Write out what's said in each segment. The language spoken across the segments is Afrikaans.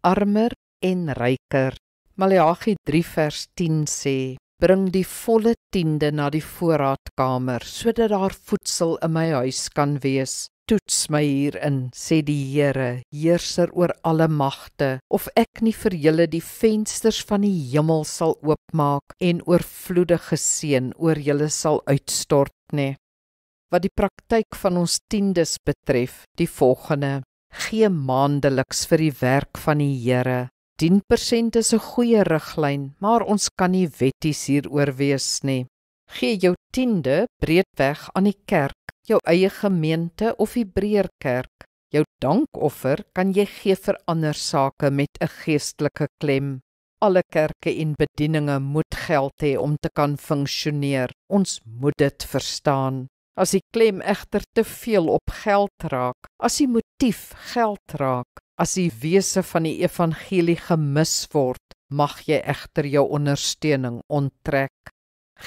armer en ryker. Maleagi 3 vers 10 sê, bring die volle 10de na die voorraadkamer, sodat daar voedsel in my huis kan wees. Toets my hierin, sê die Here, heerser oor alle magte, of ek nie vir julle die vensters van die hemel sal oopmaak en oorvloedige seën oor julle sal uitstort nie. Wat die praktyk van ons 10des betref, die volgende: gee maandeliks vir die werk van die Here. 10% is 'n goeie riglyn, maar ons kan nie wetties hieroor wees nie. Gee jou 10de breedweg aan die kerk, jou eie gemeente of Hebreër kerk. Jou dankoffer kan jy gee vir ander sake met 'n geestelike klem. Alle kerke en bedieninge moet geld hê om te kan funksioneer. Ons moet dit verstaan. As die klem egter te veel op geld raak, as die motief geld raak, as die wese van die evangelie gemis word, mag jy egter jou ondersteuning onttrek.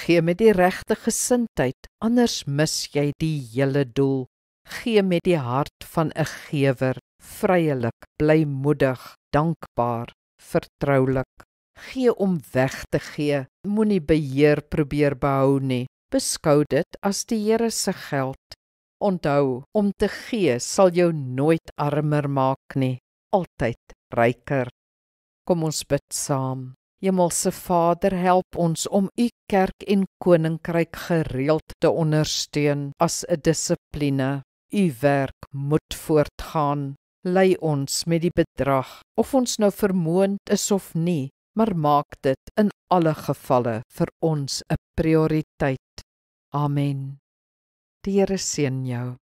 Gee met die regte gesindheid, anders mis jy die hele doel. Gee met die hart van 'n gewer, vryelik, blymoedig, dankbaar, vertroulik. Gee om weg te gee, moenie beheer probeer behou nie. Beskou dit as die Here se geld. Onthou, om te gee sal jou nooit armer maak nie, altyd ryker. Kom ons bid saam. Hemelse Vader, help ons om u kerk en koninkryk gereeld te ondersteun as 'n dissipline. U werk moet voortgaan. Lei ons met die bedrag, of ons nou vermoënd is of nie, maar maak dit in alle gevalle vir ons 'n prioriteit. Amen. Die Here seën jou.